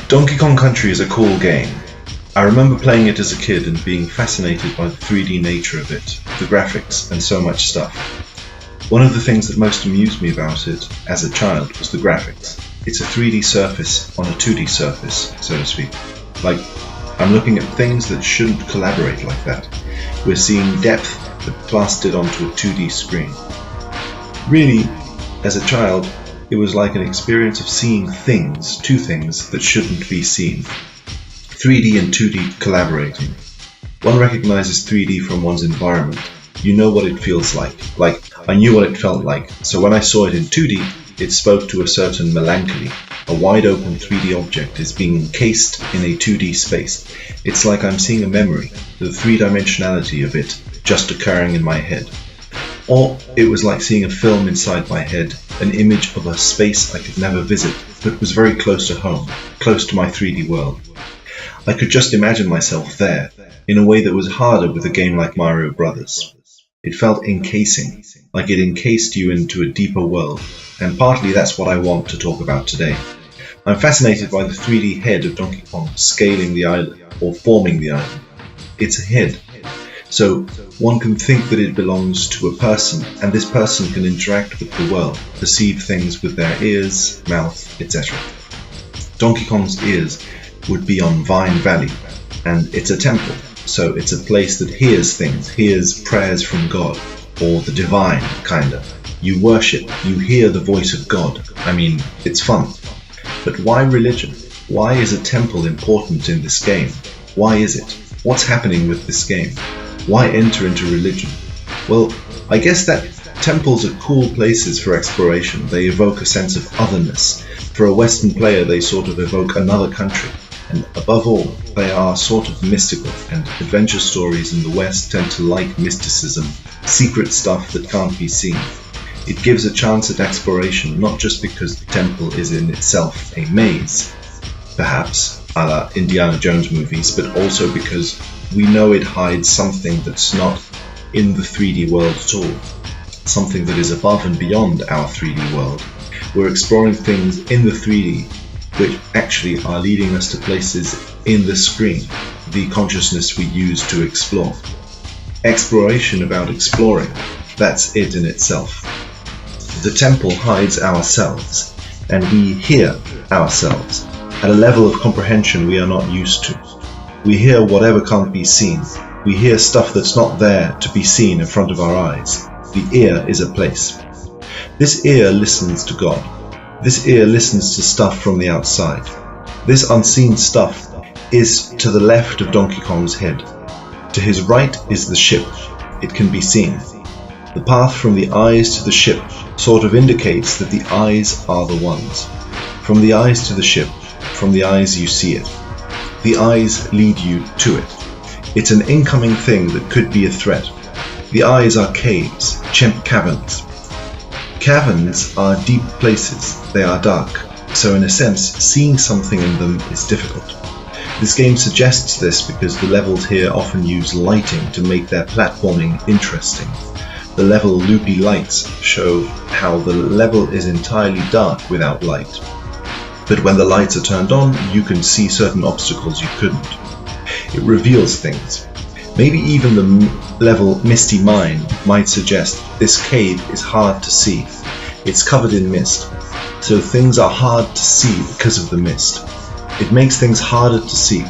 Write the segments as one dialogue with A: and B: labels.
A: Donkey Kong Country is a cool game. I remember playing it as a kid and being fascinated by the 3D nature of it, the graphics, and so much stuff. One of the things that most amused me about it as a child was the graphics. It's a 3D surface on a 2D surface, so to speak. Like, I'm looking at things that shouldn't collaborate like that. We're seeing depth but plastered onto a 2D screen. Really, as a child, it was like an experience of seeing things, two things that shouldn't be seen. 3D and 2D collaborating. One recognizes 3D from one's environment. You know what it feels like. Like, I knew what it felt like, so when I saw it in 2D, it spoke to a certain melancholy. A wide open 3D object is being encased in a 2D space. It's like I'm seeing a memory, the three-dimensionality of it just occurring in my head. Or it was like seeing a film inside my head, an image of a space I could never visit, but was very close to home, close to my 3D world. I could just imagine myself there, in a way that was harder with a game like Mario Brothers. It felt encasing, like it encased you into a deeper world, and partly that's what I want to talk about today. I'm fascinated by the 3D head of Donkey Kong scaling the island, or forming the island. It's a head, so one can think that it belongs to a person, and this person can interact with the world, perceive things with their ears, mouth, etc. Donkey Kong's ears would be on Vine Valley, and it's a temple, so it's a place that hears things, hears prayers from God, or the divine, kinda. You worship, you hear the voice of God. I mean, it's fun. But why religion? Why is a temple important in this game? Why is it? What's happening with this game? Why enter into religion? Well, I guess that temples are cool places for exploration. They evoke a sense of otherness. For a Western player, they sort of evoke another country. And above all, they are sort of mystical, and adventure stories in the West tend to like mysticism, secret stuff that can't be seen. It gives a chance at exploration, not just because the temple is in itself a maze, perhaps a la Indiana Jones movies, but also because we know it hides something that's not in the 3D world at all, something that is above and beyond our 3D world. We're exploring things in the 3D which actually are leading us to places in the screen, the consciousness we use to explore. Exploration about exploring, that's it in itself. The temple hides ourselves, and we hear ourselves at a level of comprehension we are not used to. We hear whatever can't be seen. We hear stuff that's not there to be seen in front of our eyes. The ear is a place. This ear listens to God. This ear listens to stuff from the outside. This unseen stuff is to the left of Donkey Kong's head. To his right is the ship. It can be seen. The path from the eyes to the ship sort of indicates that the eyes are the ones. From the eyes to the ship, from the eyes you see it. The eyes lead you to it. It's an incoming thing that could be a threat. The eyes are caves, chimp caverns. Caverns are deep places, they are dark, so in a sense, seeing something in them is difficult. This game suggests this because the levels here often use lighting to make their platforming interesting. The level loopy lights show how the level is entirely dark without light. But when the lights are turned on, you can see certain obstacles you couldn't. It reveals things. Maybe even the level Misty Mine might suggest this cave is hard to see. It's covered in mist, so things are hard to see because of the mist. It makes things harder to see.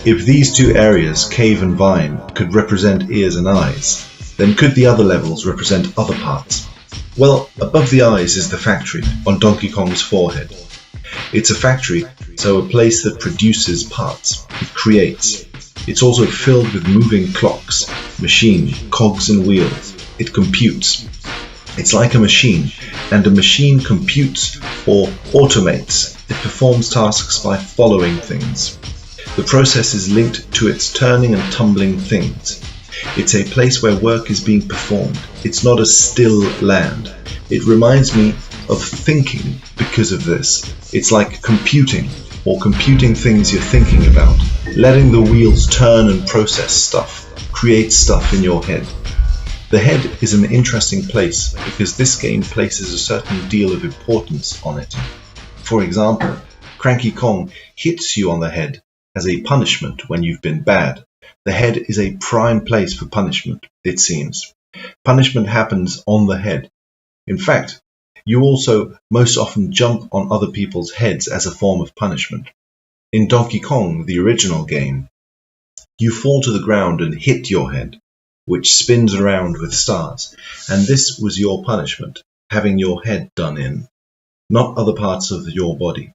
A: If these two areas, cave and vine, could represent ears and eyes, then could the other levels represent other parts? Well, above the eyes is the factory, on Donkey Kong's forehead. It's a factory, so a place that produces parts. It creates. It's also filled with moving clocks, machine, cogs and wheels. It computes. It's like a machine, and a machine computes or automates. It performs tasks by following things. The process is linked to its turning and tumbling things. It's a place where work is being performed. It's not a still land. It reminds me of thinking because of this. It's like computing, or computing things you're thinking about. Letting the wheels turn and process stuff, create stuff in your head. The head is an interesting place because this game places a certain deal of importance on it. For example, Cranky Kong hits you on the head as a punishment when you've been bad. The head is a prime place for punishment, it seems. Punishment happens on the head. In fact, you also most often jump on other people's heads as a form of punishment. In Donkey Kong, the original game, you fall to the ground and hit your head, which spins around with stars, and this was your punishment, having your head done in, not other parts of your body.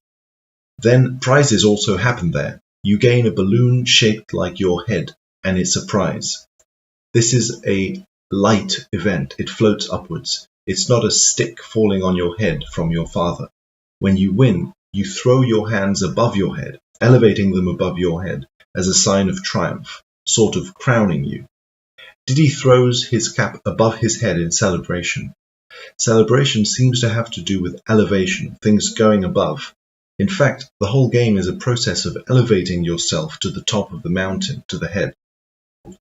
A: Then prizes also happen there. You gain a balloon shaped like your head, and it's a prize. This is a light event. It floats upwards. It's not a stick falling on your head from your father. When you win, you throw your hands above your head, elevating them above your head as a sign of triumph, sort of crowning you. Diddy throws his cap above his head in celebration. Celebration seems to have to do with elevation, things going above. In fact, the whole game is a process of elevating yourself to the top of the mountain, to the head.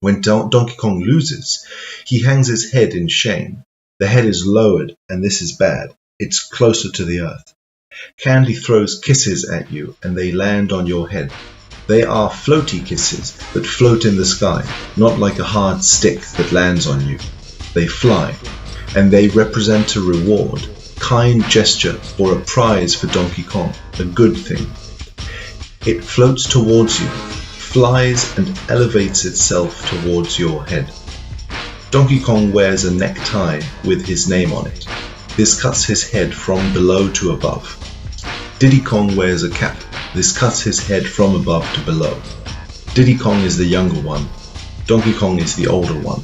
A: When Donkey Kong loses, he hangs his head in shame. The head is lowered, and this is bad. It's closer to the earth. Candy throws kisses at you, and they land on your head. They are floaty kisses that float in the sky, not like a hard stick that lands on you. They fly, and they represent a reward, kind gesture, or a prize for Donkey Kong, a good thing. It floats towards you, flies and elevates itself towards your head. Donkey Kong wears a necktie with his name on it. This cuts his head from below to above. Diddy Kong wears a cap. This cuts his head from above to below. Diddy Kong is the younger one. Donkey Kong is the older one.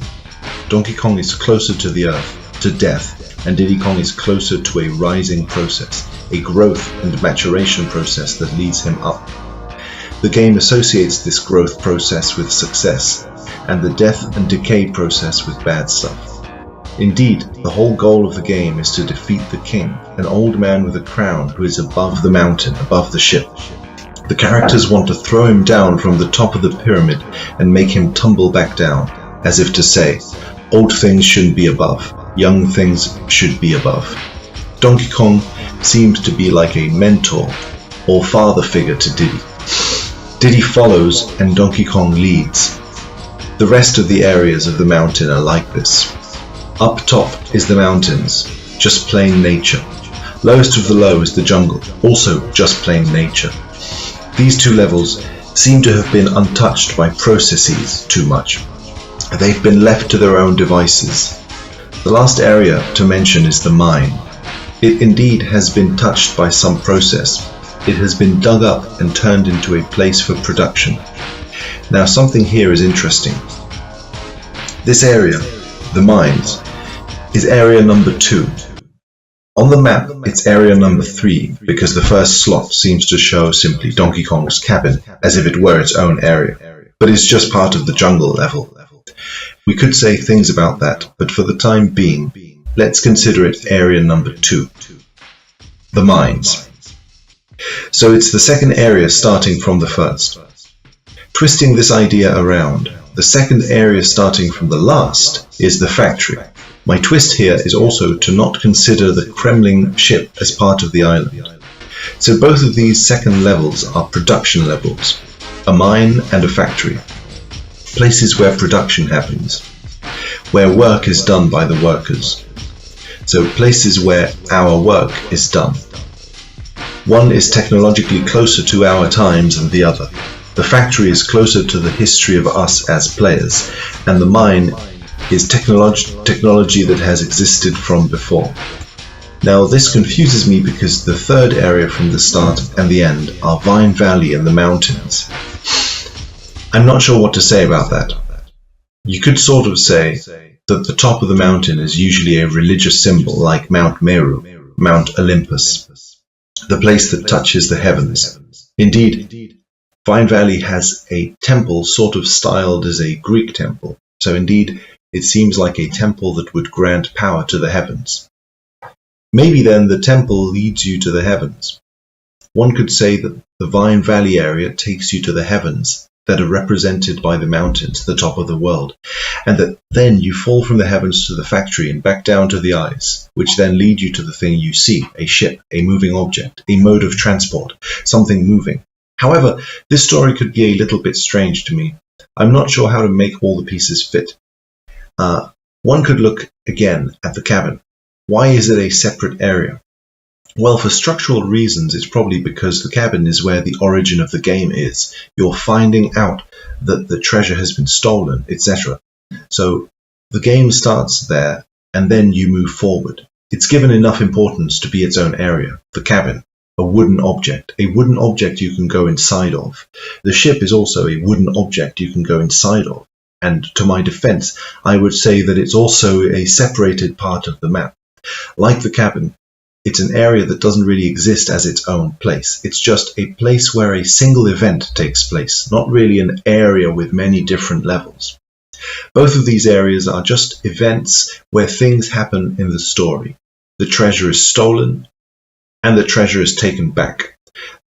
A: Donkey Kong is closer to the earth, to death, and Diddy Kong is closer to a rising process, a growth and maturation process that leads him up. The game associates this growth process with success, and the death and decay process with bad stuff. Indeed, the whole goal of the game is to defeat the king, an old man with a crown who is above the mountain, above the ship. The characters want to throw him down from the top of the pyramid and make him tumble back down, as if to say, old things shouldn't be above, young things should be above. Donkey Kong seems to be like a mentor or father figure to Diddy. Diddy follows and Donkey Kong leads. The rest of the areas of the mountain are like this. Up top is the mountains, just plain nature. Lowest of the low is the jungle, also just plain nature. These two levels seem to have been untouched by processes too much. They've been left to their own devices. The last area to mention is the mine. It indeed has been touched by some process. It has been dug up and turned into a place for production. Now something here is interesting. This area, the mines, is area number 2. On the map, it's area number 3 because the first slot seems to show simply Donkey Kong's cabin, as if it were its own area, but it's just part of the jungle level. We could say things about that, but for the time being, let's consider it area number 2. The mines. So it's the second area starting from the first. Twisting this idea around, the second area starting from the last is the factory. My twist here is also to not consider the Kremling ship as part of the island. So both of these second levels are production levels, a mine and a factory. Places where production happens, where work is done by the workers. So places where our work is done. One is technologically closer to our times than the other. The factory is closer to the history of us as players, and the mine is technology that has existed from before. Now this confuses me because the third area from the start and the end are Vine Valley and the mountains. I'm not sure what to say about that. You could sort of say that the top of the mountain is usually a religious symbol like Mount Meru, Mount Olympus, the place that touches the heavens. Indeed, Vine Valley has a temple sort of styled as a Greek temple, so indeed it seems like a temple that would grant power to the heavens. Maybe then the temple leads you to the heavens. One could say that the Vine Valley area takes you to the heavens, that are represented by the mountains, the top of the world, and that then you fall from the heavens to the factory and back down to the eyes, which then lead you to the thing you see, a ship, a moving object, a mode of transport, something moving. However, this story could be a little bit strange to me. I'm not sure how to make all the pieces fit. One could look again at the cabin. Why is it a separate area? Well, for structural reasons, it's probably because the cabin is where the origin of the game is. You're finding out that the treasure has been stolen, etc. So the game starts there, and then you move forward. It's given enough importance to be its own area, the cabin, a wooden object you can go inside of. The ship is also a wooden object you can go inside of. And to my defense, I would say that it's also a separated part of the map. Like the cabin, it's an area that doesn't really exist as its own place. It's just a place where a single event takes place, not really an area with many different levels. Both of these areas are just events where things happen in the story. The treasure is stolen, and the treasure is taken back.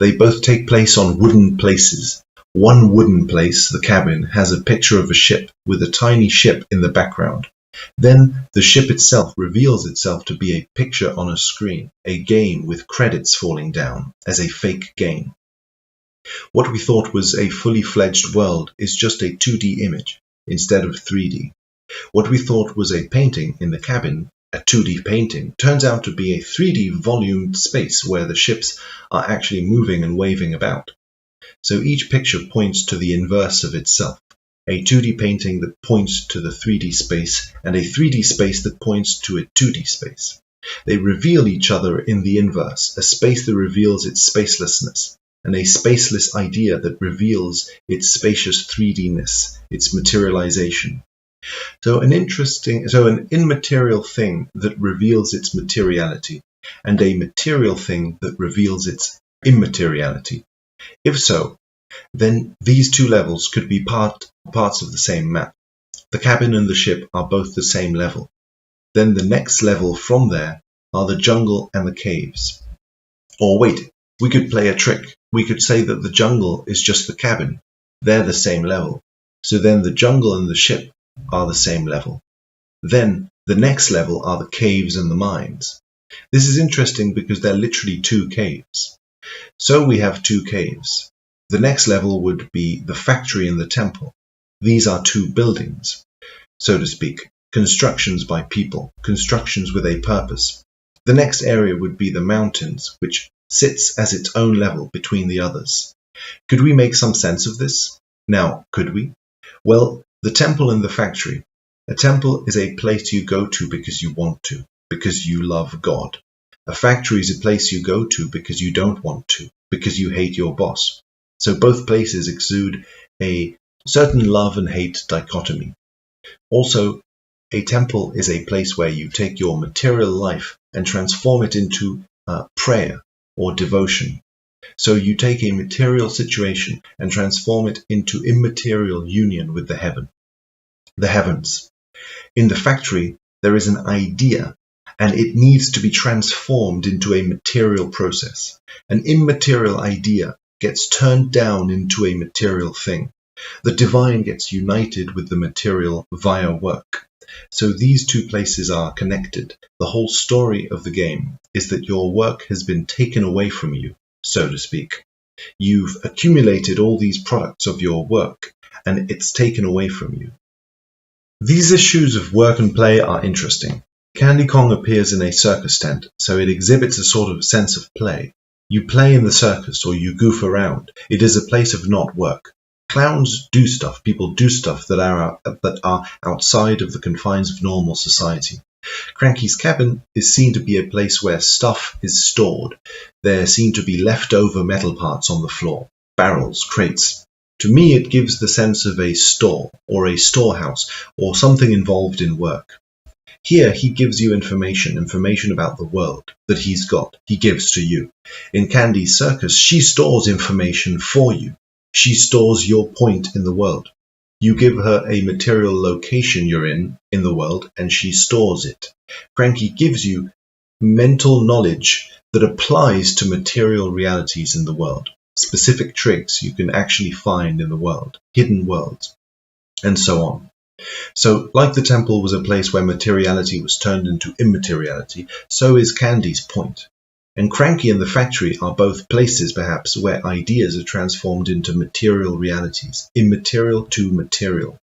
A: They both take place on wooden places. One wooden place, the cabin, has a picture of a ship with a tiny ship in the background. Then the ship itself reveals itself to be a picture on a screen, a game with credits falling down, as a fake game. What we thought was a fully fledged world is just a 2D image instead of 3D. What we thought was a painting in the cabin, a 2D painting, turns out to be a 3D volumed space where the ships are actually moving and waving about. So each picture points to the inverse of itself. A 2D painting that points to the 3D space, and a 3D space that points to a 2D space. They reveal each other in the inverse, a space that reveals its spacelessness, and a spaceless idea that reveals its spacious 3D-ness, its materialization. So an immaterial thing that reveals its materiality, and a material thing that reveals its immateriality. If so, then these two levels could be parts of the same map. The cabin and the ship are both the same level. Then the next level from there are the jungle and the caves. Or wait, we could play a trick. We could say that the jungle is just the cabin. They're the same level. So then the jungle and the ship are the same level. Then the next level are the caves and the mines. This is interesting because they're literally two caves. So we have two caves. The next level would be the factory and the temple. These are two buildings, so to speak, constructions by people, constructions with a purpose. The next area would be the mountains, which sits as its own level between the others. Could we make some sense of this? Now, could we? Well, the temple and the factory. A temple is a place you go to because you want to, because you love God. A factory is a place you go to because you don't want to, because you hate your boss. So both places exude a certain love and hate dichotomy. Also, a temple is a place where you take your material life and transform it into prayer or devotion. So you take a material situation and transform it into immaterial union with the heavens. In the factory, there is an idea, and it needs to be transformed into a material process. An immaterial idea gets turned down into a material thing. The divine gets united with the material via work. So these two places are connected. The whole story of the game is that your work has been taken away from you, so to speak. You've accumulated all these products of your work, and it's taken away from you. These issues of work and play are interesting. Candy Kong appears in a circus tent, so it exhibits a sort of sense of play. You play in the circus or you goof around. It is a place of not work. Clowns do stuff, people do stuff that are outside of the confines of normal society. Cranky's cabin is seen to be a place where stuff is stored. There seem to be leftover metal parts on the floor, barrels, crates. To me, it gives the sense of a store or a storehouse or something involved in work. Here he gives you information about the world that he's got, he gives to you. In Candy's circus, she stores information for you. She stores your point in the world. You give her a material location you're in the world, and she stores it. Cranky gives you mental knowledge that applies to material realities in the world. specific tricks you can actually find in the world, hidden worlds, and so on. So, like the temple was a place where materiality was turned into immateriality, so is Candy's point. And Cranky and the factory are both places, perhaps, where ideas are transformed into material realities, immaterial to material.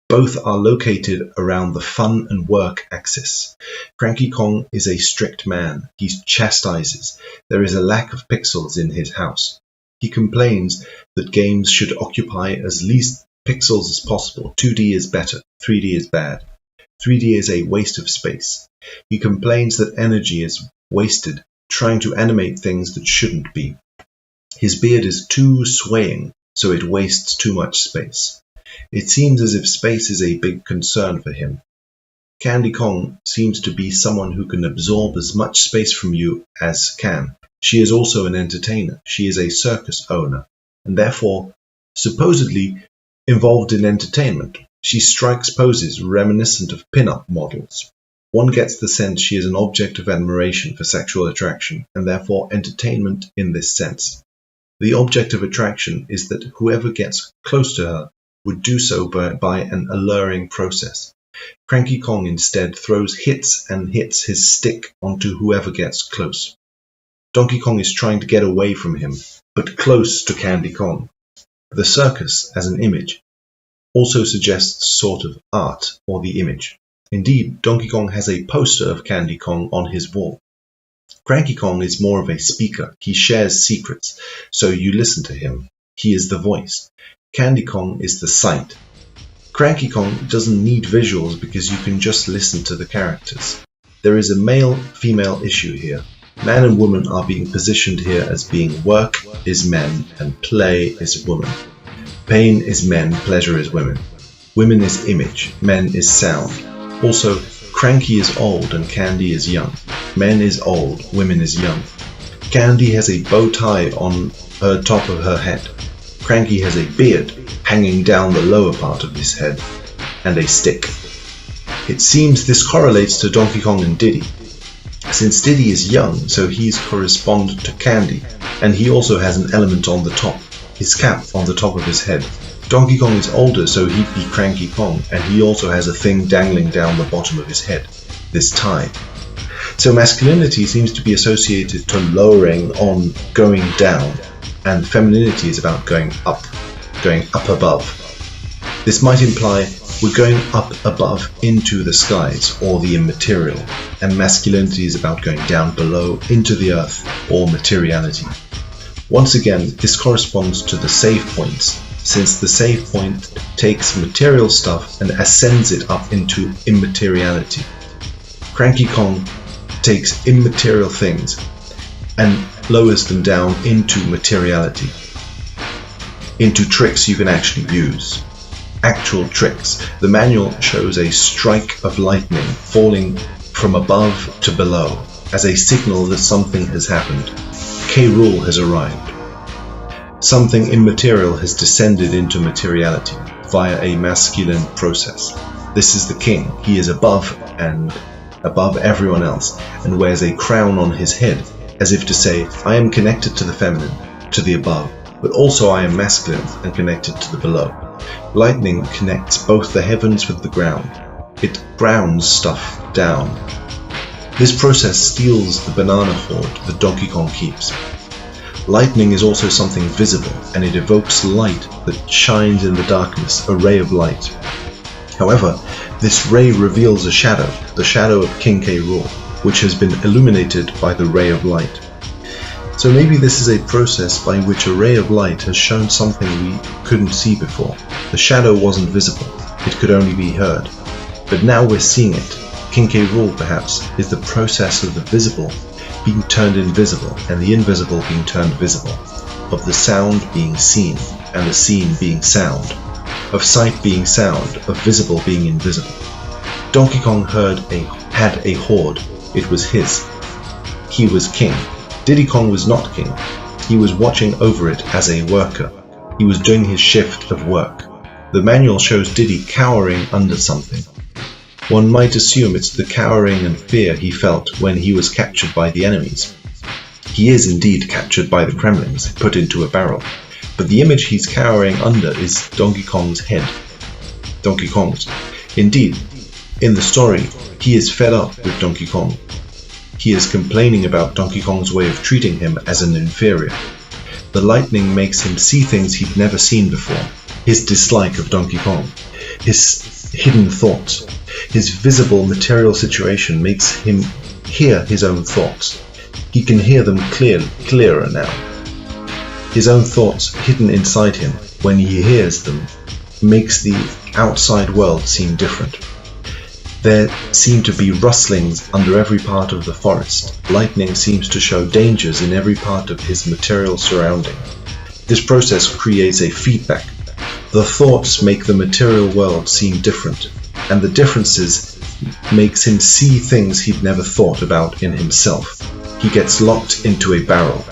A: Both are located around the fun and work axis. Cranky Kong is a strict man. He chastises. There is a lack of pixels in his house. He complains that games should occupy as least pixels as possible. 2D is better. 3D is bad. 3D is a waste of space. He complains that energy is wasted trying to animate things that shouldn't be. His beard is too swaying, so it wastes too much space. It seems as if space is a big concern for him. Candy Kong seems to be someone who can absorb as much space from you as can. She is also an entertainer. She is a circus owner, and therefore, supposedly, involved in entertainment. She strikes poses reminiscent of pin-up models. One gets the sense she is an object of admiration for sexual attraction, and therefore entertainment in this sense. The object of attraction is that whoever gets close to her would do so by an alluring process. Cranky Kong instead throws hits and hits his stick onto whoever gets close. Donkey Kong is trying to get away from him, but close to Candy Kong. The circus, as an image, also suggests sort of art, or the image. Indeed, Donkey Kong has a poster of Candy Kong on his wall. Cranky Kong is more of a speaker. He shares secrets, so you listen to him. He is the voice. Candy Kong is the sight. Cranky Kong doesn't need visuals because you can just listen to the characters. There is a male-female issue here. Man and woman are being positioned here as being work is men and play is woman. Pain is men, pleasure is women. Women is image, men is sound. Also, Cranky is old and Candy is young. Men is old, women is young. Candy has a bow tie on her top of her head. Cranky has a beard hanging down the lower part of his head, and a stick. It seems this correlates to Donkey Kong and Diddy. Since Diddy is young, so he's correspond to Candy, and he also has an element on the top, his cap on the top of his head. Donkey Kong is older, so he'd be Cranky Kong, and he also has a thing dangling down the bottom of his head, this tie. So masculinity seems to be associated to lowering on going down, and femininity is about going up above. This might imply we're going up above into the skies, or the immaterial, and masculinity is about going down below into the earth, or materiality. Once again, this corresponds to the save points, since the save point takes material stuff and ascends it up into immateriality. Cranky Kong takes immaterial things and lowers them down into materiality, into tricks you can actually use. Actual tricks. The manual shows a strike of lightning falling from above to below as a signal that something has happened. K. Rool has arrived. Something immaterial has descended into materiality via a masculine process. This is the king. He is above everyone else and wears a crown on his head as if to say, I am connected to the feminine, to the above, but also I am masculine and connected to the below. Lightning connects both the heavens with the ground. It grounds stuff down. This process steals the banana hoard that Donkey Kong keeps. Lightning is also something visible, and it evokes light that shines in the darkness, a ray of light. However, this ray reveals a shadow, the shadow of King K. Rool, which has been illuminated by the ray of light. So maybe this is a process by which a ray of light has shown something we couldn't see before. The shadow wasn't visible, it could only be heard. But now we're seeing it. King K. Rool, perhaps, is the process of the visible being turned invisible and the invisible being turned visible, of the sound being seen and the seen being sound, of sight being sound, of visible being invisible. Donkey Kong had a hoard. It was his. He was king. Diddy Kong was not king. He was watching over it as a worker. He was doing his shift of work. The manual shows Diddy cowering under something. One might assume it's the cowering and fear he felt when he was captured by the enemies. He is indeed captured by the Kremlings, put into a barrel, but the image he's cowering under is Donkey Kong's head. Donkey Kong's. Indeed, in the story, he is fed up with Donkey Kong. He is complaining about Donkey Kong's way of treating him as an inferior. The lightning makes him see things he'd never seen before. His dislike of Donkey Kong, his hidden thoughts, his visible material situation makes him hear his own thoughts. He can hear them clearer now. His own thoughts hidden inside him, when he hears them, makes the outside world seem different. There seem to be rustlings under every part of the forest. Lightning seems to show dangers in every part of his material surrounding. This process creates a feedback. The thoughts make the material world seem different, and the differences makes him see things he'd never thought about in himself. He gets locked into a barrel.